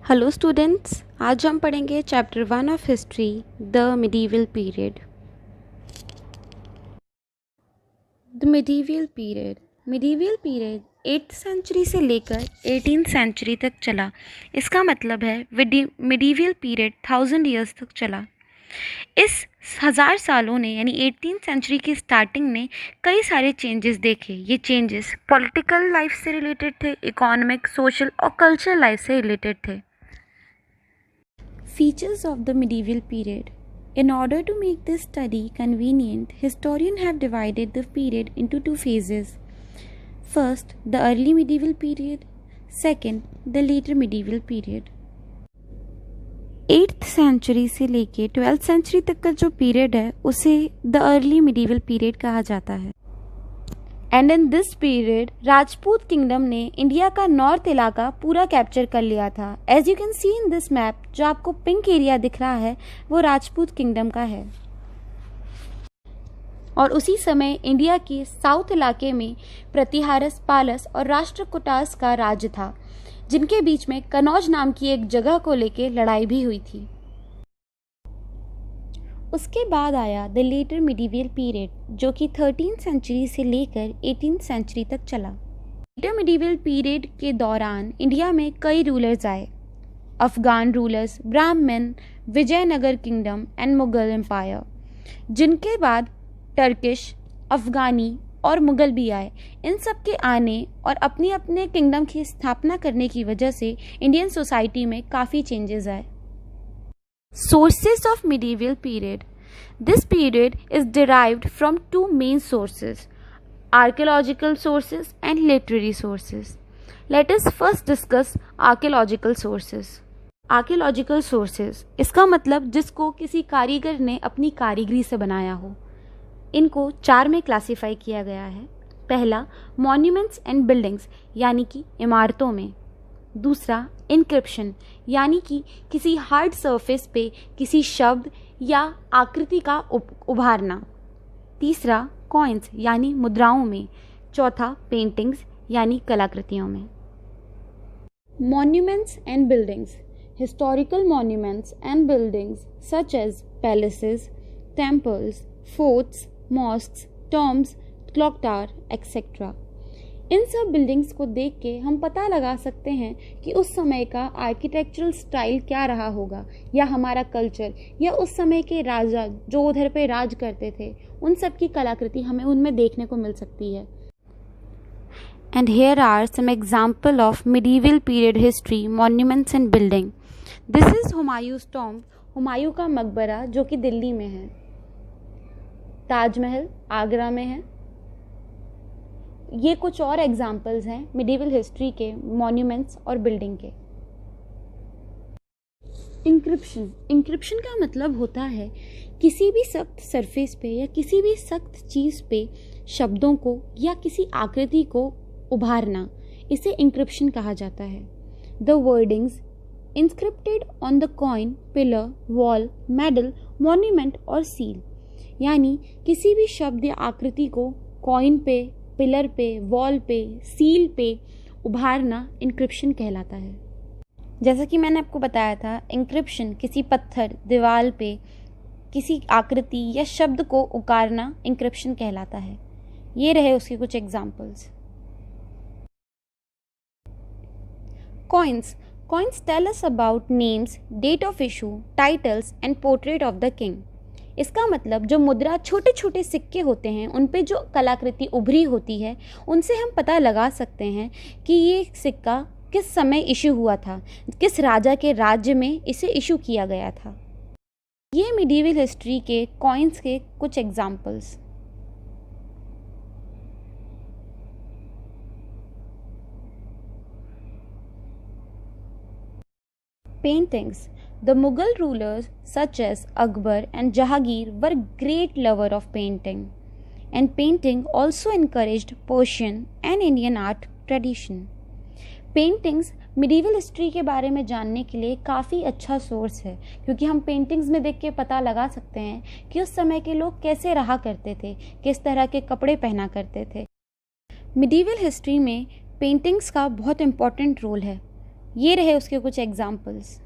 Hello students, आज हम पढ़ेंगे chapter 1 of history, the medieval period. The medieval period 8th century से लेकर 18th सेंचुरी तक चला। इसका मतलब है मिडीवल पीरियड 1000 ईयर्स तक चला। इस 1000 सालों ने यानी 18th सेंचुरी की स्टार्टिंग ने कई सारे चेंजेस देखे। ये चेंजेस पॉलिटिकल लाइफ से रिलेटेड थे, इकोनॉमिक, सोशल और कल्चरल लाइफ से रिलेटेड थे। Features of the medieval period. In order to make this study convenient, historians have divided the period into two phases. First, the early medieval period. Second, the later medieval period. 8th century से लेके 12th century तक का जो period है उसे the early medieval period कहा जाता है। And in this period Rajput kingdom ने इंडिया का नॉर्थ इलाका पूरा कैप्चर कर लिया था। As you can see in this map, जो आपको पिंक एरिया दिख रहा है वो राजपूत किंगडम का है। और उसी समय इंडिया के साउथ इलाके में प्रतिहारस, पालस और राष्ट्रकूटास का राज्य था, जिनके बीच में कनौज नाम की एक जगह को लेकर लड़ाई भी हुई थी। उसके बाद आया द लेटर मिडीवल पीरियड, जो कि 13th सेंचुरी से लेकर 18th सेंचुरी तक चला। लेटर मिडीवल पीरियड के दौरान इंडिया में कई रूलर्स आए। Afghan rulers, Brahmin, Vijayanagara kingdom and Mughal empire, जिनके बाद टर्किश, अफगानी और मुगल भी आए। इन सब के आने और अपने अपने किंगडम की स्थापना करने की वजह से इंडियन सोसाइटी में काफ़ी चेंजेस आए। Sources of medieval period. This period is derived from two main sources, archaeological sources and literary sources. Let us first discuss archaeological sources. Archaeological sources, इसका मतलब जिसको किसी कारीगर ने अपनी कारीगरी से बनाया हो। इनको 4 में क्लासिफाई किया गया है। पहला, मॉन्यूमेंट्स एंड बिल्डिंग्स, यानी कि इमारतों में। दूसरा, इंक्रिप्शन, यानी कि किसी हार्ड सरफेस पे किसी शब्द या आकृति का उभारना। तीसरा, कॉइन्स, यानी मुद्राओं में। चौथा, पेंटिंग्स, यानी कलाकृतियों में। Monuments and buildings. Historical monuments and buildings such as palaces, temples, forts, mosques, tombs, clock tower etcetera. इन सब बिल्डिंग्स को देख के हम पता लगा सकते हैं कि उस समय का आर्किटेक्चरल स्टाइल क्या रहा होगा, या हमारा कल्चर, या उस समय के राजा जो उधर पे राज करते थे, उन सब की कलाकृति हमें उनमें देखने को मिल सकती है। And here are some example of medieval period history, monuments and building. This is Humayun's tomb, Humayun का मकबरा, जो कि दिल्ली में है। ताजमहल आगरा में है। ये कुछ और एग्जाम्पल्स हैं मिडीवल हिस्ट्री के मॉन्यूमेंट्स और बिल्डिंग के। इंक्रिप्शन. इंक्रिप्शन का मतलब होता है किसी भी सख्त सरफेस पे या किसी भी सख्त चीज़ पे शब्दों को या किसी आकृति को उभारना, इसे इंक्रिप्शन कहा जाता है। The wordings inscribed on the coin, pillar, wall, medal, monument और सील, यानी किसी भी शब्द या आकृति को कॉइन पे, पिलर पे, वॉल पे, सील पे उभारना इंक्रिप्शन कहलाता है। जैसा कि मैंने आपको बताया था, इंक्रिप्शन किसी पत्थर, दीवार पे किसी आकृति या शब्द को उकारना इंक्रिप्शन कहलाता है। ये रहे उसके कुछ examples. Coins. Coins tell us about names, date of issue, titles and portrait of the king. इसका मतलब जो मुद्रा, छोटे छोटे सिक्के होते हैं, उन पे जो कलाकृति उभरी होती है, उनसे हम पता लगा सकते हैं कि ये सिक्का किस समय इशू हुआ था, किस राजा के राज्य में इसे इशू किया गया था। ये मिडीवल हिस्ट्री के कॉइन्स के कुछ examples. Paintings. The Mughal rulers such as Akbar and Jahangir were great lover of painting, and painting also encouraged Persian and Indian art tradition. Paintings medieval history के बारे में जानने के लिए काफ़ी अच्छा सोर्स है, क्योंकि हम पेंटिंग्स में देख के पता लगा सकते हैं कि उस समय के लोग कैसे रहा करते थे, किस तरह के कपड़े पहना करते थे। मिडीवल हिस्ट्री में पेंटिंग्स का बहुत इम्पोर्टेंट रोल है। ये रहे उसके कुछ एग्जाम्पल्स।